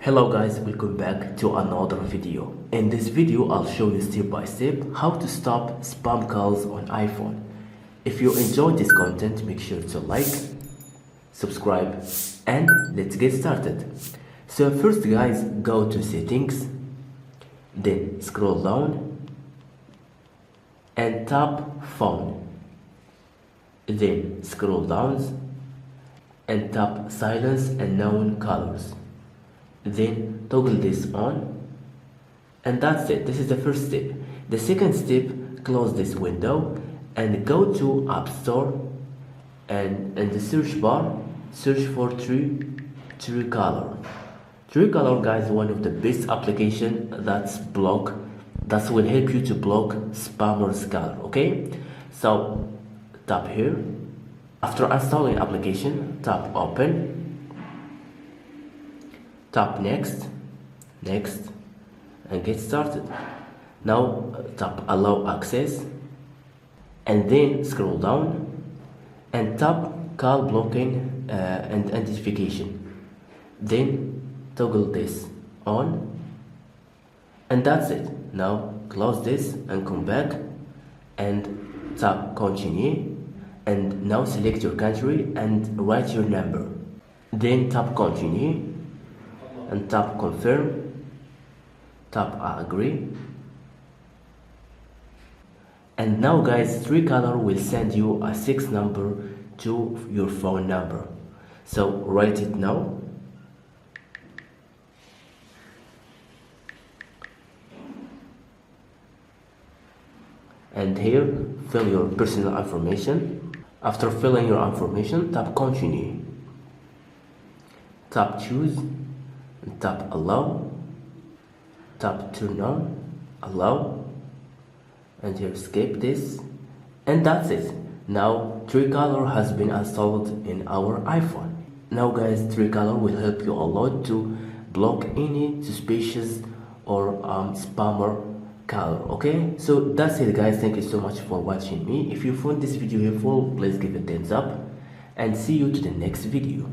Hello guys, welcome back to another video. In this video I'll show you step by step how to stop spam calls on iPhone. If you enjoyed this content, make sure to like, subscribe, and let's get started. So first guys, go to settings, then scroll down and tap phone, then scroll down and tap silence unknown colors. Then toggle this on, and that's it. This is the first step. The second step, close this window and go to App Store, and in the search bar search for Truecaller. Truecaller guys, one of the best application that will help you to block spammers caller. Okay, so tap here. After installing application, tap open, tap next, and get started. Now tap allow access, and then scroll down and tap call blocking and identification. Then toggle this on, and that's it. Now close this and come back and tap continue, and now select your country and write your number. Then tap continue and tap confirm, tap agree, and now guys, Truecaller will send you a 6 number to your phone number. So write it now. And here fill your personal information. After filling your information, tap continue, tap choose, tap allow, tap turn on, allow, and here skip this, and that's it. Now Truecaller has been installed in our iPhone. Now guys, Truecaller will help you a lot to block any suspicious or spammer caller. Okay, so that's it guys. Thank you so much for watching me. If you found this video helpful, please give it a thumbs up and see you to the next video.